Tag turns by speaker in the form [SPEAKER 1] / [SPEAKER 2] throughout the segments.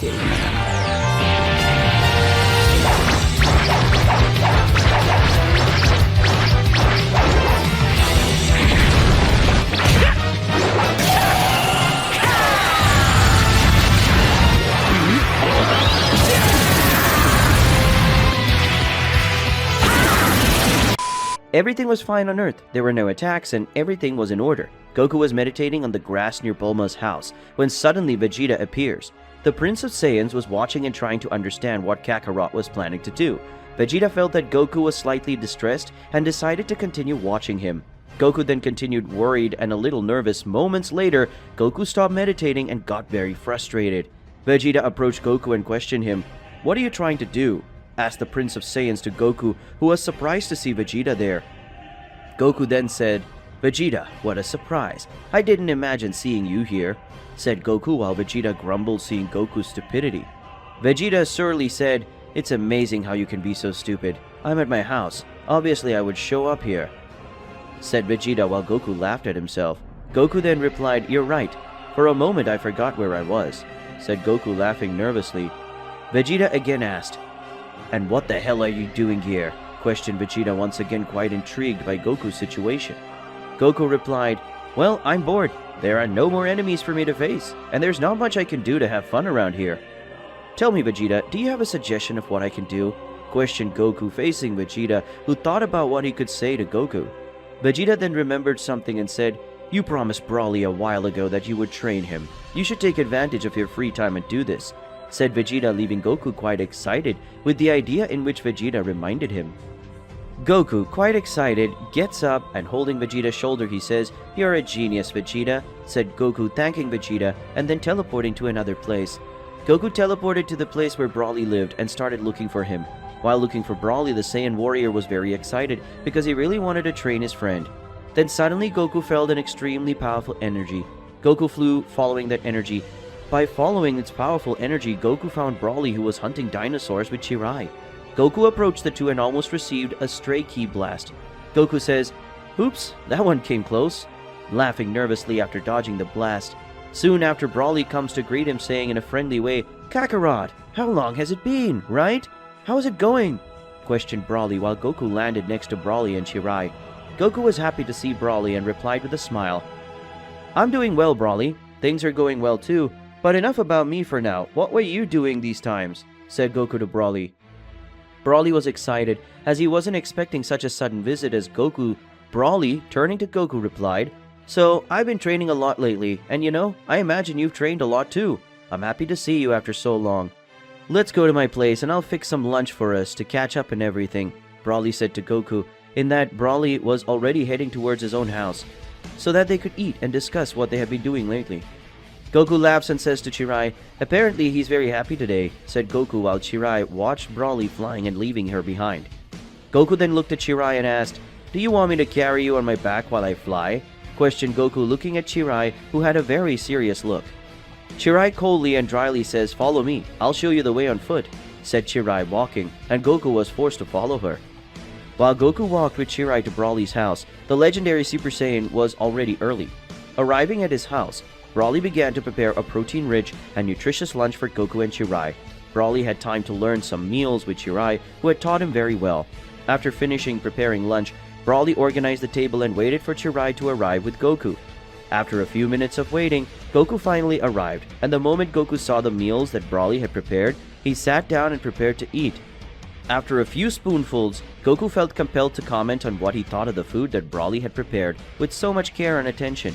[SPEAKER 1] Everything was fine on Earth, there were no attacks, and everything was in order. Goku was meditating on the grass near Bulma's house, when suddenly Vegeta appears. The Prince of Saiyans was watching and trying to understand what Kakarot was planning to do. Vegeta felt that Goku was slightly distressed and decided to continue watching him. Goku then continued worried and a little nervous. Moments later, Goku stopped meditating and got very frustrated. Vegeta approached Goku and questioned him. "What are you trying to do?" asked the Prince of Saiyans to Goku, who was surprised to see Vegeta there. Goku then said, "Vegeta, what a surprise. I didn't imagine seeing you here," said Goku while Vegeta grumbled seeing Goku's stupidity. Vegeta surly said, "It's amazing how you can be so stupid. I'm at my house. Obviously I would show up here," said Vegeta while Goku laughed at himself. Goku then replied, "You're right. For a moment I forgot where I was," said Goku laughing nervously. Vegeta again asked, "And what the hell are you doing here?" questioned Vegeta once again, quite intrigued by Goku's situation. Goku replied, "Well, I'm bored. There are no more enemies for me to face, and there's not much I can do to have fun around here." "Tell me, Vegeta, do you have a suggestion of what I can do?" questioned Goku, facing Vegeta, who thought about what he could say to Goku. Vegeta then remembered something and said, "You promised Broly a while ago that you would train him. You should take advantage of your free time and do this," said Vegeta, leaving Goku quite excited with the idea in which Vegeta reminded him. Goku, quite excited, gets up and holding Vegeta's shoulder he says, "You're a genius, Vegeta," said Goku, thanking Vegeta and then teleporting to another place. Goku teleported to the place where Broly lived and started looking for him. While looking for Broly, the Saiyan warrior was very excited because he really wanted to train his friend. Then suddenly Goku felt an extremely powerful energy. Goku flew following that energy. By following its powerful energy, Goku found Broly, who was hunting dinosaurs with Chirai. Goku approached the two and almost received a stray ki blast. Goku says, "Oops, that one came close," laughing nervously after dodging the blast. Soon after, Broly comes to greet him, saying in a friendly way, "Kakarot, how long has it been, right? How is it going?" questioned Broly while Goku landed next to Broly and Chirai. Goku was happy to see Broly and replied with a smile, "I'm doing well, Broly. Things are going well too. But enough about me for now. What were you doing these times?" said Goku to Broly. Broly was excited as he wasn't expecting such a sudden visit as Goku. Broly, turning to Goku, replied, "So, I've been training a lot lately, and you know, I imagine you've trained a lot too. I'm happy to see you after so long. Let's go to my place and I'll fix some lunch for us to catch up and everything," Broly said to Goku, in that Broly was already heading towards his own house, so that they could eat and discuss what they had been doing lately. Goku laughs and says to Chirai, "Apparently he's very happy today," said Goku while Chirai watched Broly flying and leaving her behind. Goku then looked at Chirai and asked, "Do you want me to carry you on my back while I fly?" questioned Goku, looking at Chirai, who had a very serious look. Chirai coldly and dryly says, "Follow me, I'll show you the way on foot," said Chirai, walking, and Goku was forced to follow her. While Goku walked with Chirai to Broly's house, the legendary Super Saiyan was already early. Arriving at his house, Broly began to prepare a protein-rich and nutritious lunch for Goku and Chirai. Broly had time to learn some meals with Chirai, who had taught him very well. After finishing preparing lunch, Broly organized the table and waited for Chirai to arrive with Goku. After a few minutes of waiting, Goku finally arrived, and the moment Goku saw the meals that Broly had prepared, he sat down and prepared to eat. After a few spoonfuls, Goku felt compelled to comment on what he thought of the food that Broly had prepared with so much care and attention.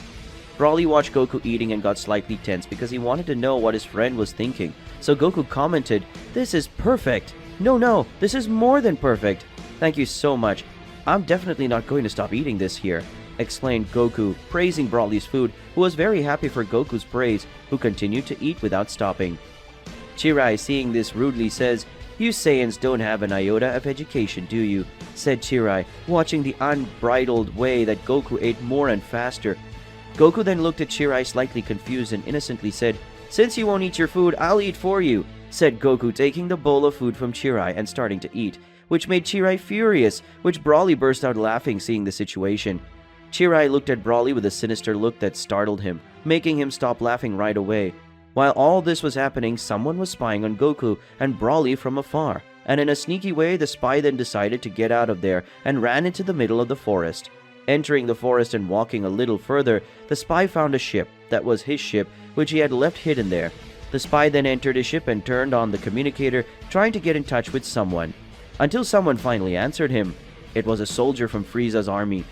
[SPEAKER 1] Broly watched Goku eating and got slightly tense because he wanted to know what his friend was thinking. So Goku commented, "This is perfect! No, this is more than perfect! Thank you so much. I'm definitely not going to stop eating this here," exclaimed Goku, praising Broly's food, who was very happy for Goku's praise, who continued to eat without stopping. Chirai, seeing this, rudely says, "You Saiyans don't have an iota of education, do you?" said Chirai, watching the unbridled way that Goku ate more and faster. Goku then looked at Chirai slightly confused and innocently said, "Since you won't eat your food, I'll eat for you," said Goku, taking the bowl of food from Chirai and starting to eat, which made Chirai furious, which Broly burst out laughing seeing the situation. Chirai looked at Broly with a sinister look that startled him, making him stop laughing right away. While all this was happening, someone was spying on Goku and Broly from afar, and in a sneaky way, the spy then decided to get out of there and ran into the middle of the forest. Entering the forest and walking a little further, the spy found a ship that was his ship, which he had left hidden there. The spy then entered his ship and turned on the communicator, trying to get in touch with someone, until someone finally answered him. It was a soldier from Frieza's army.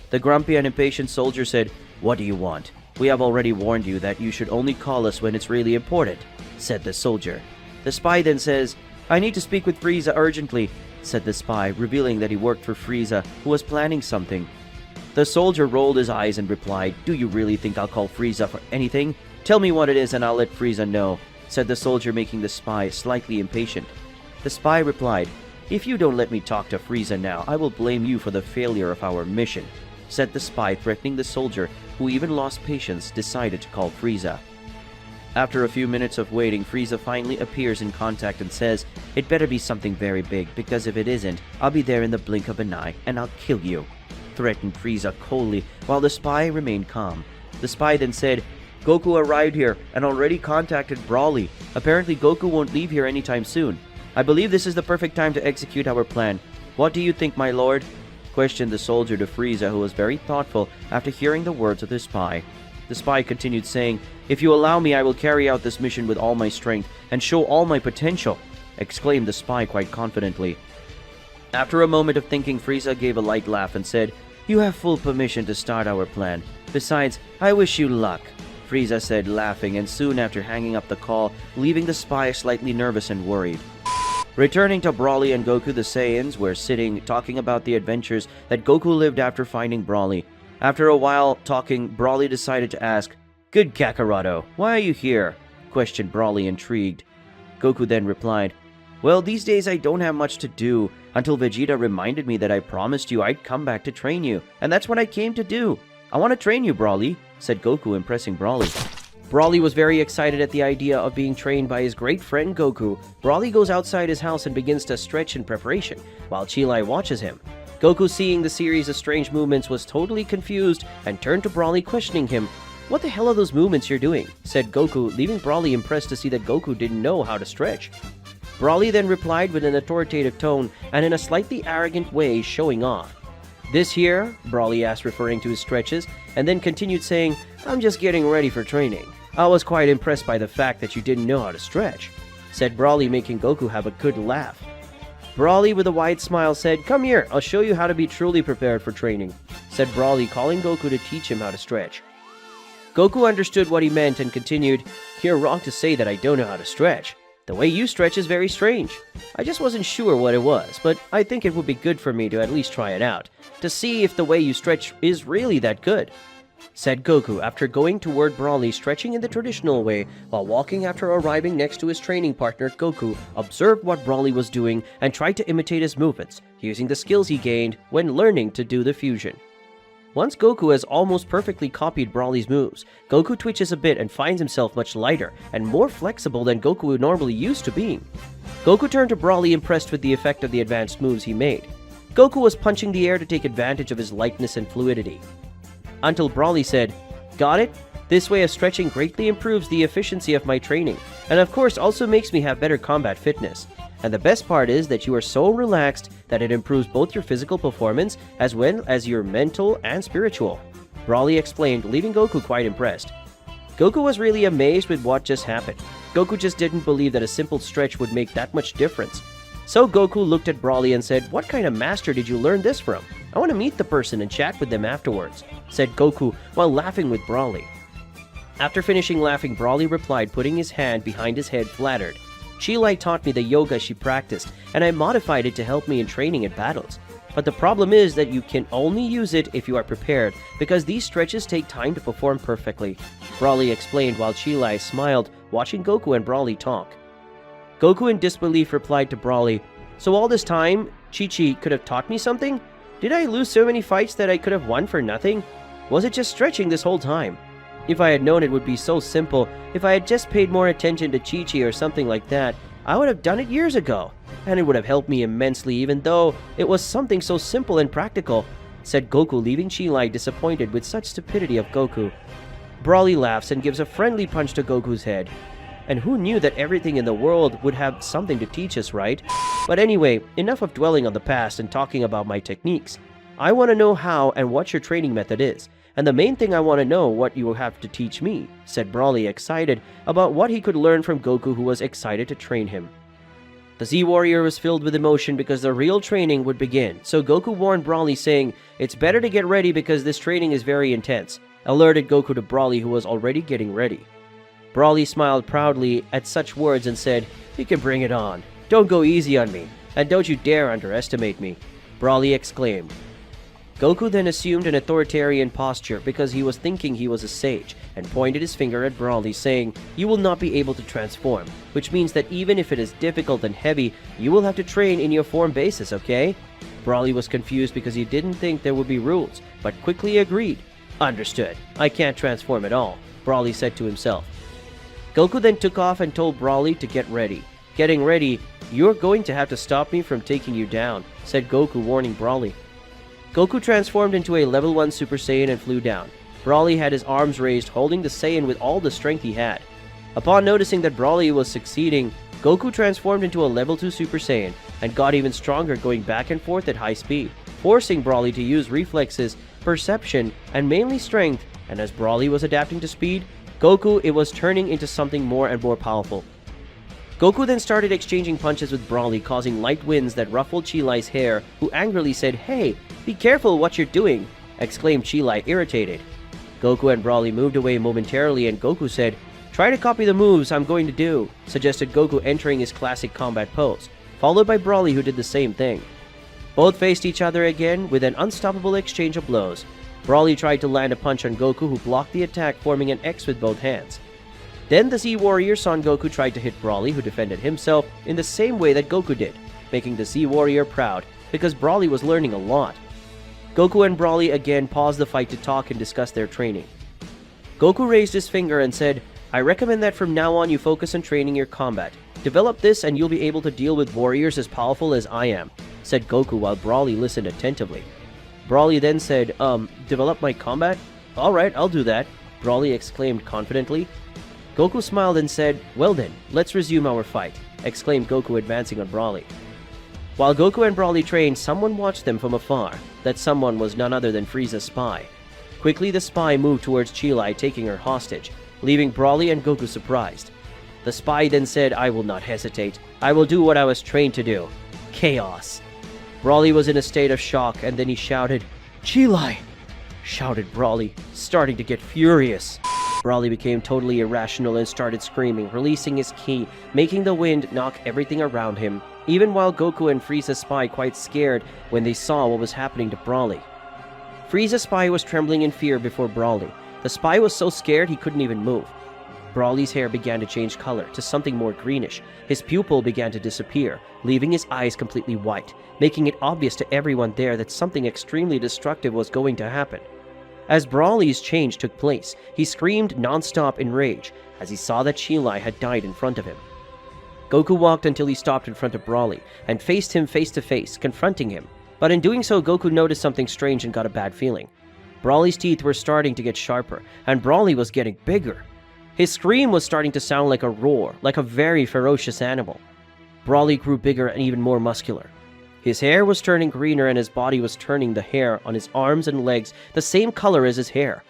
[SPEAKER 1] The grumpy and impatient soldier said, "What do you want? We have already warned you that you should only call us when it's really important," said the soldier. The spy then says, "I need to speak with Frieza urgently," said the spy, revealing that he worked for Frieza, who was planning something. The soldier rolled his eyes and replied, "Do you really think I'll call Frieza for anything? Tell me what it is and I'll let Frieza know," said the soldier, making the spy slightly impatient. The spy replied, "If you don't let me talk to Frieza now, I will blame you for the failure of our mission," said the spy, threatening the soldier, who even lost patience, decided to call Frieza. After a few minutes of waiting, Frieza finally appears in contact and says, "It better be something very big, because if it isn't, I'll be there in the blink of an eye, and I'll kill you," threatened Frieza coldly, while the spy remained calm. The spy then said, "Goku arrived here and already contacted Broly. Apparently Goku won't leave here anytime soon. I believe this is the perfect time to execute our plan. What do you think, my lord?" questioned the soldier to Frieza, who was very thoughtful after hearing the words of the spy. The spy continued saying, "If you allow me, I will carry out this mission with all my strength and show all my potential," exclaimed the spy quite confidently. After a moment of thinking, Frieza gave a light laugh and said, "You have full permission to start our plan. Besides, I wish you luck," Frieza said, laughing, and soon after hanging up the call, leaving the spy slightly nervous and worried. Returning to Broly and Goku, the Saiyans were sitting talking about the adventures that Goku lived after finding Broly. After a while talking, Broly decided to ask, "Good Kakarotto, why are you here?" questioned Broly, intrigued. Goku then replied, "Well, these days I don't have much to do, until Vegeta reminded me that I promised you I'd come back to train you, and that's what I came to do. I want to train you, Broly," said Goku, impressing Broly. Broly was very excited at the idea of being trained by his great friend Goku. Broly goes outside his house and begins to stretch in preparation, while Chilai watches him. Goku, seeing the series of strange movements, was totally confused and turned to Broly, questioning him. "What the hell are those movements you're doing?" said Goku, leaving Broly impressed to see that Goku didn't know how to stretch. Broly then replied with an authoritative tone and in a slightly arrogant way, showing off. "This here?" Broly asked, referring to his stretches, and then continued saying, "I'm just getting ready for training. I was quite impressed by the fact that you didn't know how to stretch," said Broly, making Goku have a good laugh. Broly, with a wide smile, said, "Come here, I'll show you how to be truly prepared for training," said Broly, calling Goku to teach him how to stretch. Goku understood what he meant and continued, "You're wrong to say that I don't know how to stretch. The way you stretch is very strange. I just wasn't sure what it was, but I think it would be good for me to at least try it out, to see if the way you stretch is really that good," said Goku after going toward Broly, stretching in the traditional way. While walking after arriving next to his training partner, Goku observed what Broly was doing and tried to imitate his movements, using the skills he gained when learning to do the fusion. Once Goku has almost perfectly copied Broly's moves, Goku twitches a bit and finds himself much lighter and more flexible than Goku normally used to being. Goku turned to Broly, impressed with the effect of the advanced moves he made. Goku was punching the air to take advantage of his lightness and fluidity, until Broly said, "Got it? This way of stretching greatly improves the efficiency of my training, and of course also makes me have better combat fitness. And the best part is that you are so relaxed that it improves both your physical performance as well as your mental and spiritual," Broly explained, leaving Goku quite impressed. Goku was really amazed with what just happened. Goku just didn't believe that a simple stretch would make that much difference. So Goku looked at Broly and said, "What kind of master did you learn this from? I want to meet the person and chat with them afterwards," said Goku while laughing with Broly. After finishing laughing, Broly replied, putting his hand behind his head, flattered, "Chilai taught me the yoga she practiced, and I modified it to help me in training in battles. But the problem is that you can only use it if you are prepared, because these stretches take time to perform perfectly," Broly explained, while Chilai smiled, watching Goku and Broly talk. Goku, in disbelief, replied to Broly, "So all this time, Chi-Chi could have taught me something? Did I lose so many fights that I could have won for nothing? Was it just stretching this whole time? If I had known it would be so simple, if I had just paid more attention to Chi-Chi or something like that, I would have done it years ago, and it would have helped me immensely even though it was something so simple and practical," said Goku, leaving Chilai disappointed with such stupidity of Goku. Broly laughs and gives a friendly punch to Goku's head. And who knew that everything in the world would have something to teach us, right? But anyway, enough of dwelling on the past and talking about my techniques. I want to know how and what your training method is. And the main thing I want to know what you will have to teach me, said Broly, excited about what he could learn from Goku, who was excited to train him. The Z-Warrior was filled with emotion because the real training would begin, so Goku warned Broly, saying, "It's better to get ready because this training is very intense," alerted Goku to Broly, who was already getting ready. Broly smiled proudly at such words and said, "You can bring it on. Don't go easy on me, and don't you dare underestimate me," Broly exclaimed. Goku then assumed an authoritarian posture because he was thinking he was a sage, and pointed his finger at Broly, saying, "You will not be able to transform, which means that even if it is difficult and heavy, you will have to train in your form basis, okay?" Broly was confused because he didn't think there would be rules, but quickly agreed. "Understood. I can't transform at all," Broly said to himself. Goku then took off and told Broly to get ready. "Getting ready, you're going to have to stop me from taking you down," said Goku, warning Broly. Goku transformed into a level 1 Super Saiyan and flew down. Broly had his arms raised, holding the Saiyan with all the strength he had. Upon noticing that Broly was succeeding, Goku transformed into a level 2 Super Saiyan and got even stronger, going back and forth at high speed, forcing Broly to use reflexes, perception, and mainly strength. And as Broly was adapting to speed, Goku was turning into something more and more powerful. Goku then started exchanging punches with Broly, causing light winds that ruffled Chi-Lai's hair, who angrily said, "Hey, be careful what you're doing," exclaimed Chi-Lai, irritated. Goku and Broly moved away momentarily, and Goku said, "Try to copy the moves I'm going to do," suggested Goku, entering his classic combat pose, followed by Broly, who did the same thing. Both faced each other again with an unstoppable exchange of blows. Broly tried to land a punch on Goku, who blocked the attack, forming an X with both hands. Then the Z-Warrior Son Goku tried to hit Broly, who defended himself in the same way that Goku did, making the Z-Warrior proud because Broly was learning a lot. Goku and Broly again paused the fight to talk and discuss their training. Goku raised his finger and said, "I recommend that from now on you focus on training your combat. Develop this and you'll be able to deal with warriors as powerful as I am," said Goku, while Broly listened attentively. Broly then said, "Develop my combat? Alright, I'll do that," Broly exclaimed confidently. Goku smiled and said, "Well then, let's resume our fight," exclaimed Goku, advancing on Broly. While Goku and Broly trained, someone watched them from afar. That someone was none other than Frieza's spy. Quickly, the spy moved towards Chi-Lai, taking her hostage, leaving Broly and Goku surprised. The spy then said, "I will not hesitate. I will do what I was trained to do. Chaos." Broly was in a state of shock, and then he shouted, "Chi-Lai!" shouted Broly, starting to get furious. Broly became totally irrational and started screaming, releasing his ki, making the wind knock everything around him, even while Goku and Frieza's spy quite scared when they saw what was happening to Broly. Frieza's spy was trembling in fear before Broly. The spy was so scared he couldn't even move. Broly's hair began to change color to something more greenish. His pupil began to disappear, leaving his eyes completely white, making it obvious to everyone there that something extremely destructive was going to happen. As Broly's change took place, he screamed non-stop in rage as he saw that Chi-Lai had died in front of him. Goku walked until he stopped in front of Broly and faced him face to face, confronting him. But in doing so, Goku noticed something strange and got a bad feeling. Broly's teeth were starting to get sharper, and Broly was getting bigger. His scream was starting to sound like a roar, like a very ferocious animal. Broly grew bigger and even more muscular. His hair was turning greener and his body was turning the hair on his arms and legs the same color as his hair.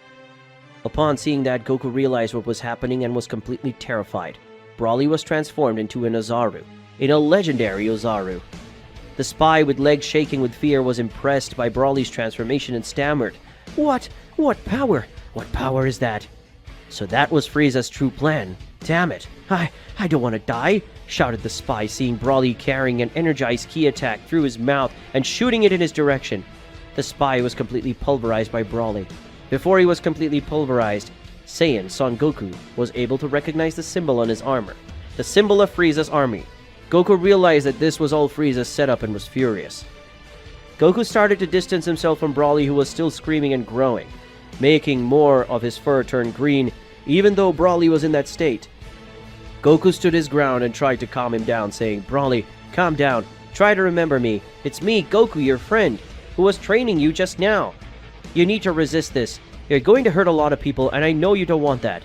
[SPEAKER 1] Upon seeing that, Goku realized what was happening and was completely terrified. Broly was transformed into an Oozaru, in a legendary Oozaru. The spy, with legs shaking with fear, was impressed by Broly's transformation and stammered, What power? What power is that?" So that was Frieza's true plan. "Damn it, I don't want to die," shouted the spy, seeing Broly carrying an energized ki attack through his mouth and shooting it in his direction. The spy was completely pulverized by Broly. Before he was completely pulverized, Saiyan Son Goku was able to recognize the symbol on his armor, the symbol of Frieza's army. Goku realized that this was all Frieza's setup and was furious. Goku started to distance himself from Broly, who was still screaming and growing, making more of his fur turn green, even though Broly was in that state. Goku stood his ground and tried to calm him down, saying, "Broly, calm down. Try to remember me. It's me, Goku, your friend, who was training you just now. You need to resist this. You're going to hurt a lot of people, and I know you don't want that,"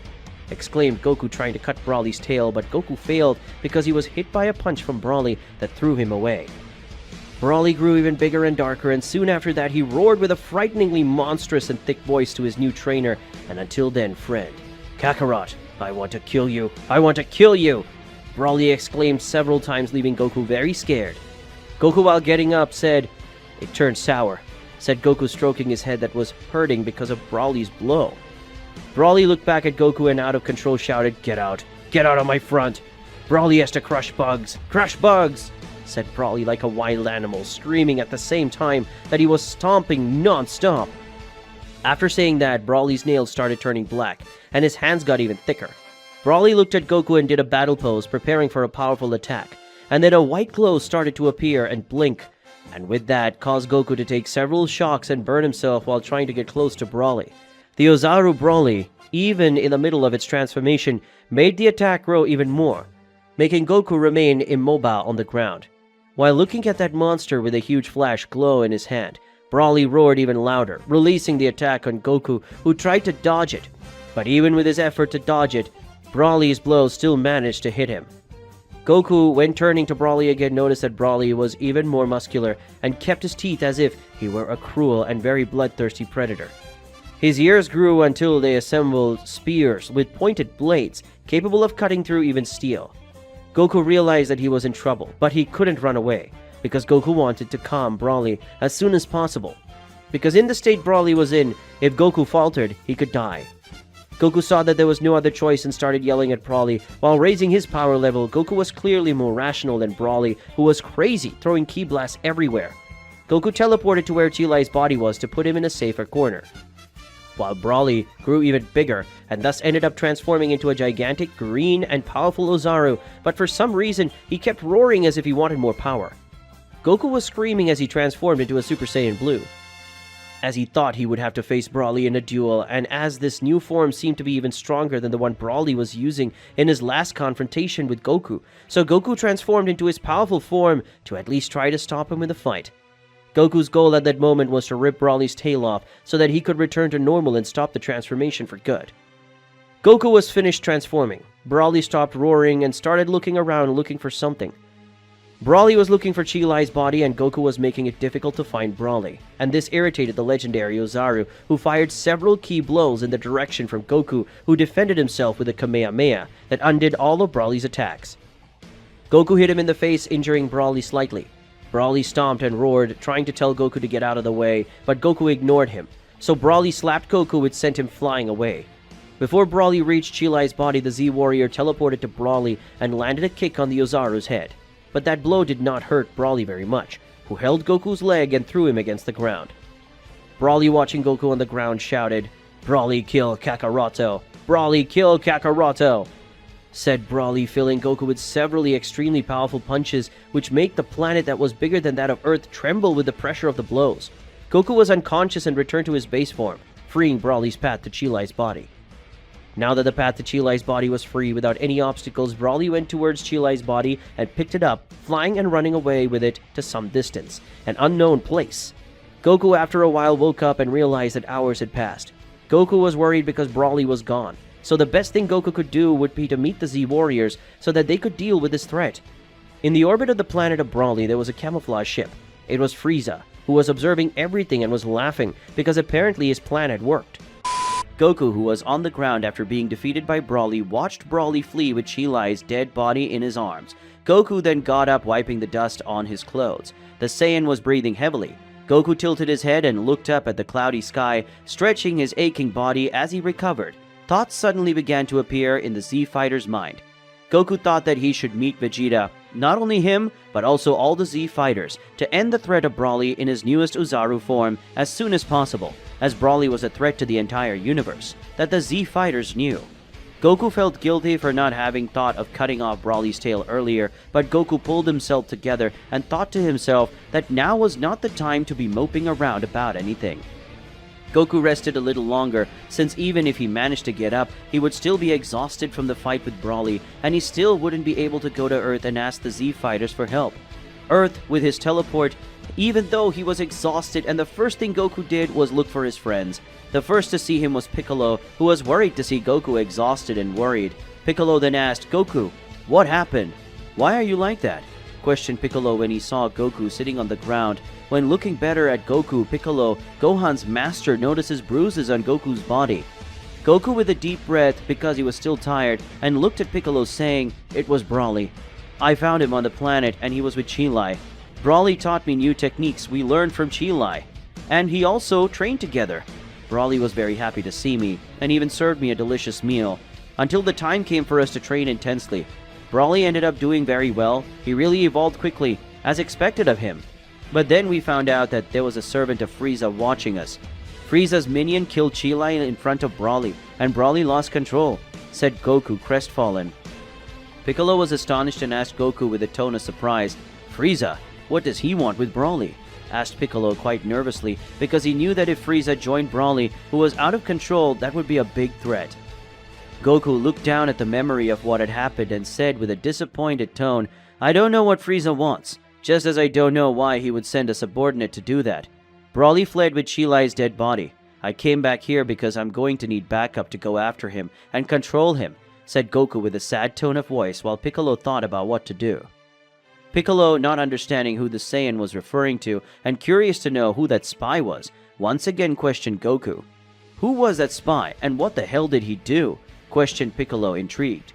[SPEAKER 1] exclaimed Goku, trying to cut Broly's tail, but Goku failed because he was hit by a punch from Broly that threw him away. Broly grew even bigger and darker, and soon after that he roared with a frighteningly monstrous and thick voice to his new trainer and until then friend. "Kakarot, I want to kill you! I want to kill you!" Broly exclaimed several times, leaving Goku very scared. Goku, while getting up, said, "It turned sour," said Goku, stroking his head that was hurting because of Broly's blow. Broly looked back at Goku and out of control shouted, "Get out! Get out of my front! Broly has to crush bugs! Crush bugs!" said Broly like a wild animal, screaming at the same time that he was stomping non-stop. After saying that, Broly's nails started turning black, and his hands got even thicker. Broly looked at Goku and did a battle pose, preparing for a powerful attack, and then a white glow started to appear and blink, and with that caused Goku to take several shocks and burn himself while trying to get close to Broly. The Oozaru Broly, even in the middle of its transformation, made the attack grow even more, making Goku remain immobile on the ground. While looking at that monster with a huge flash glow in his hand, Broly roared even louder, releasing the attack on Goku, who tried to dodge it. But even with his effort to dodge it, Broly's blow still managed to hit him. Goku, when turning to Broly again, noticed that Broly was even more muscular and kept his teeth as if he were a cruel and very bloodthirsty predator. His ears grew until they assembled spears with pointed blades, capable of cutting through even steel. Goku realized that he was in trouble, but he couldn't run away, because Goku wanted to calm Broly as soon as possible. Because in the state Broly was in, if Goku faltered, he could die. Goku saw that there was no other choice and started yelling at Broly. While raising his power level, Goku was clearly more rational than Broly, who was crazy, throwing ki blasts everywhere. Goku teleported to where Chilai's body was to put him in a safer corner, while Broly grew even bigger and thus ended up transforming into a gigantic, green, and powerful Oozaru, but for some reason, he kept roaring as if he wanted more power. Goku was screaming as he transformed into a Super Saiyan Blue, as he thought he would have to face Broly in a duel, and as this new form seemed to be even stronger than the one Broly was using in his last confrontation with Goku, so Goku transformed into his powerful form to at least try to stop him in the fight. Goku's goal at that moment was to rip Broly's tail off so that he could return to normal and stop the transformation for good. Goku was finished transforming. Broly stopped roaring and started looking around looking for something. Broly was looking for Chilai's body and Goku was making it difficult to find Broly, and this irritated the legendary Oozaru, who fired several key blows in the direction from Goku, who defended himself with a Kamehameha that undid all of Broly's attacks. Goku hit him in the face, injuring Broly slightly. Broly stomped and roared, trying to tell Goku to get out of the way, but Goku ignored him, so Broly slapped Goku, which sent him flying away. Before Broly reached Chilai's body, the Z-Warrior teleported to Broly and landed a kick on the Oozaru's head. But that blow did not hurt Broly very much, who held Goku's leg and threw him against the ground. Broly, watching Goku on the ground, shouted, "Broly, kill Kakaroto! Broly, kill Kakaroto!" said Broly, filling Goku with several extremely powerful punches, which made the planet that was bigger than that of Earth tremble with the pressure of the blows. Goku was unconscious and returned to his base form, freeing Broly's path to Chilai's body. Now that the path to Chilai's body was free without any obstacles, Broly went towards Chilai's body and picked it up, flying and running away with it to some distance, an unknown place. Goku after a while woke up and realized that hours had passed. Goku was worried because Broly was gone, so the best thing Goku could do would be to meet the Z-Warriors so that they could deal with this threat. In the orbit of the planet of Broly, there was a camouflage ship. It was Frieza, who was observing everything and was laughing because apparently his plan had worked. Goku, who was on the ground after being defeated by Broly, watched Broly flee with Chilai's dead body in his arms. Goku then got up, wiping the dust on his clothes. The Saiyan was breathing heavily. Goku tilted his head and looked up at the cloudy sky, stretching his aching body as he recovered. Thoughts suddenly began to appear in the Z-Fighter's mind. Goku thought that he should meet Vegeta, not only him, but also all the Z-Fighters, to end the threat of Broly in his newest Oozaru form as soon as possible, as Broly was a threat to the entire universe, that the Z-Fighters knew. Goku felt guilty for not having thought of cutting off Broly's tail earlier, but Goku pulled himself together and thought to himself that now was not the time to be moping around about anything. Goku rested a little longer, since even if he managed to get up, he would still be exhausted from the fight with Broly, and he still wouldn't be able to go to Earth and ask the Z-Fighters for help. Earth with his teleport, even though he was exhausted, and the first thing Goku did was look for his friends. The first to see him was Piccolo, who was worried to see Goku exhausted and worried. Piccolo then asked, "Goku, what happened? Why are you like that?" questioned Piccolo when he saw Goku sitting on the ground. When looking better at Goku, Piccolo, Gohan's master, notices bruises on Goku's body. Goku with a deep breath because he was still tired and looked at Piccolo saying, "It was Broly. I found him on the planet and he was with Chilai. Broly taught me new techniques we learned from Chilai, and he also trained together. Broly was very happy to see me and even served me a delicious meal, until the time came for us to train intensely. Broly ended up doing very well. He really evolved quickly, as expected of him. But then we found out that there was a servant of Frieza watching us. Frieza's minion killed Chilai in front of Broly, and Broly lost control," said Goku, crestfallen. Piccolo was astonished and asked Goku with a tone of surprise, "Frieza, what does he want with Broly?" asked Piccolo quite nervously, because he knew that if Frieza joined Broly, who was out of control, that would be a big threat. Goku looked down at the memory of what had happened and said with a disappointed tone, "I don't know what Frieza wants, just as I don't know why he would send a subordinate to do that. Broly fled with Chilai's dead body. I came back here because I'm going to need backup to go after him and control him," said Goku with a sad tone of voice while Piccolo thought about what to do. Piccolo, not understanding who the Saiyan was referring to and curious to know who that spy was, once again questioned Goku. "Who was that spy and what the hell did he do?" questioned Piccolo, intrigued.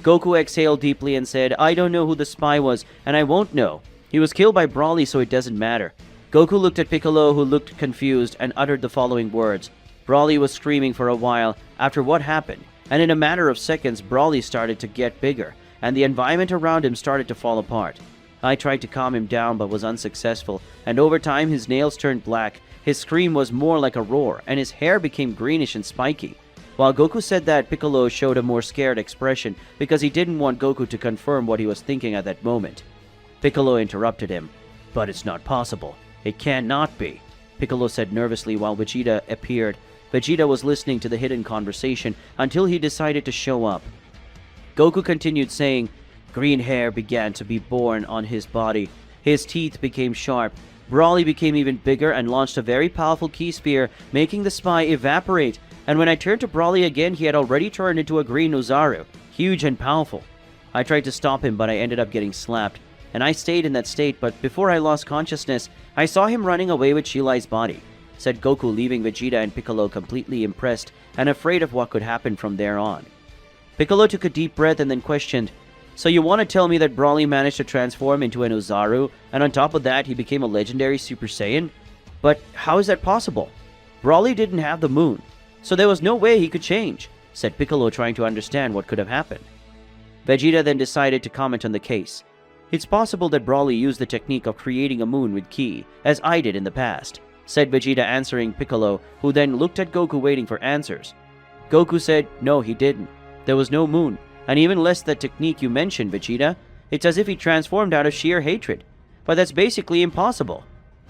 [SPEAKER 1] Goku exhaled deeply and said, "I don't know who the spy was, and I won't know. He was killed by Broly, so it doesn't matter." Goku looked at Piccolo, who looked confused, and uttered the following words. Broly was screaming for a while after what happened, and in a matter of seconds, Broly started to get bigger, and the environment around him started to fall apart. I tried to calm him down but was unsuccessful, and over time his nails turned black, his scream was more like a roar, and his hair became greenish and spiky. While Goku said that, Piccolo showed a more scared expression because he didn't want Goku to confirm what he was thinking at that moment. Piccolo interrupted him. "But it's not possible. It cannot be," Piccolo said nervously while Vegeta appeared. Vegeta was listening to the hidden conversation until he decided to show up. Goku continued saying, "Green hair began to be born on his body. His teeth became sharp. Broly became even bigger and launched a very powerful ki spear, making the spy evaporate. And when I turned to Broly again, he had already turned into a green Oozaru, huge and powerful. I tried to stop him, but I ended up getting slapped. And I stayed in that state, but before I lost consciousness, I saw him running away with Chilai's body," said Goku, leaving Vegeta and Piccolo completely impressed and afraid of what could happen from there on. Piccolo took a deep breath and then questioned, "So you want to tell me that Broly managed to transform into an Oozaru, and on top of that, he became a legendary Super Saiyan? But how is that possible? Broly didn't have the moon, so there was no way he could change," said Piccolo, trying to understand what could have happened. Vegeta then decided to comment on the case. "It's possible that Broly used the technique of creating a moon with ki, as I did in the past," said Vegeta, answering Piccolo, who then looked at Goku waiting for answers. Goku said, "No, he didn't. There was no moon, and even less that technique you mentioned, Vegeta. It's as if he transformed out of sheer hatred. But that's basically impossible.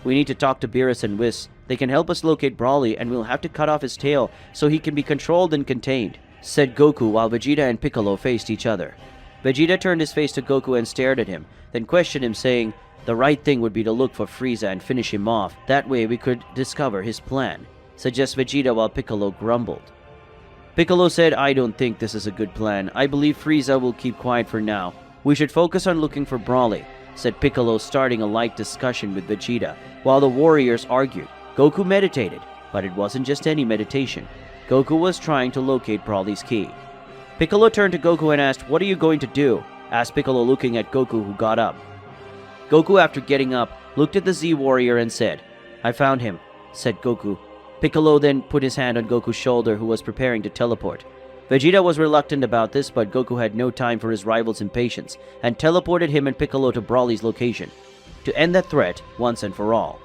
[SPEAKER 1] We need to talk to Beerus and Whis. They can help us locate Broly, and we'll have to cut off his tail so he can be controlled and contained," said Goku while Vegeta and Piccolo faced each other. Vegeta turned his face to Goku and stared at him, then questioned him, saying, "The right thing would be to look for Frieza and finish him off. That way we could discover his plan," suggests Vegeta while Piccolo grumbled. Piccolo said, "I don't think this is a good plan. I believe Frieza will keep quiet for now. We should focus on looking for Broly," said Piccolo, starting a light discussion with Vegeta. While the warriors argued, Goku meditated, but it wasn't just any meditation. Goku was trying to locate Broly's ki. Piccolo turned to Goku and asked, "What are you going to do?" asked Piccolo, looking at Goku, who got up. Goku, after getting up, looked at the Z-Warrior and said, "I found him," said Goku. Piccolo then put his hand on Goku's shoulder, who was preparing to teleport. Vegeta was reluctant about this, but Goku had no time for his rival's impatience and teleported him and Piccolo to Broly's location to end that threat once and for all.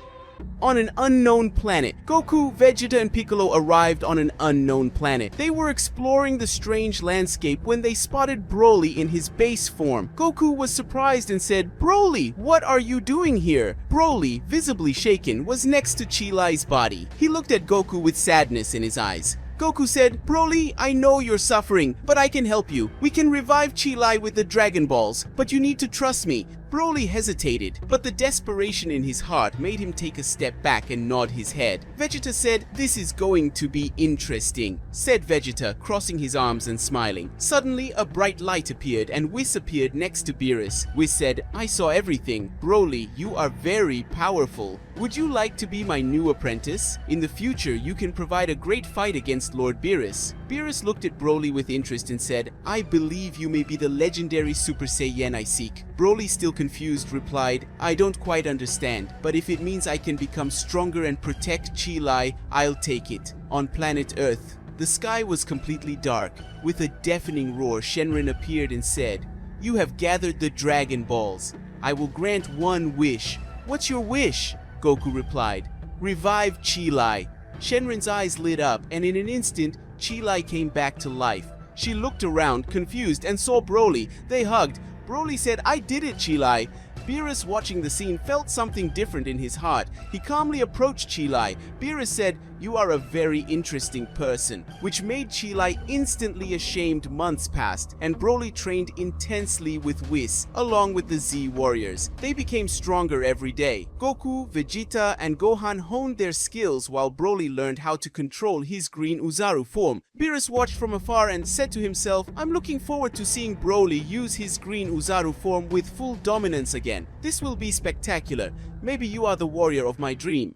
[SPEAKER 2] On an unknown planet, Goku, Vegeta, and Piccolo arrived on an unknown planet. They were exploring the strange landscape when they spotted Broly in his base form. Goku was surprised and said, "Broly, what are you doing here?" Broly, visibly shaken, was next to Chilai's body. He looked at Goku with sadness in his eyes. Goku said, Broly, I know you're suffering, but I can help you. We can revive Chi-Lai with the Dragon Balls, but you need to trust me. Broly hesitated, but the desperation in his heart made him take a step back and nod his head. Vegeta said, this is going to be interesting, said Vegeta, crossing his arms and smiling. Suddenly, a bright light appeared and Whis appeared next to Beerus. Whis said, I saw everything. Broly, you are very powerful. Would you like to be my new apprentice? In the future, you can provide a great fight against Lord Beerus. Beerus looked at Broly with interest and said, I believe you may be the legendary Super Saiyan I seek. Broly, still confused, replied, I don't quite understand, but if it means I can become stronger and protect Chi-Lai, I'll take it. On planet Earth, the sky was completely dark. With a deafening roar, Shenron appeared and said, You have gathered the Dragon Balls. I will grant one wish. What's your wish? Goku replied, Revive Chi-Lai. Shenron's eyes lit up, and in an instant, Chi-Lai came back to life. She looked around, confused, and saw Broly. They hugged. Broly said, I did it, Chi-Lai. Beerus, watching the scene, felt something different in his heart. He calmly approached Chi-Lai. Beerus said, You are a very interesting person, which made Chi-Lai instantly ashamed. Months passed, and Broly trained intensely with Whis, along with the Z warriors. They became stronger every day. Goku, Vegeta, and Gohan honed their skills while Broly learned how to control his green Oozaru form. Beerus watched from afar and said to himself, I'm looking forward to seeing Broly use his green Oozaru form with full dominance again. This will be spectacular. Maybe you are the warrior of my dream.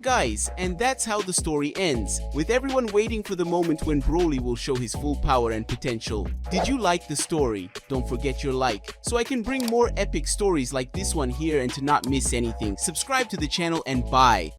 [SPEAKER 2] Guys, and that's how the story ends, with everyone waiting for the moment when Broly will show his full power and potential. Did you like the story? Don't forget your like, so I can bring more epic stories like this one here and to not miss anything. Subscribe to the channel and bye.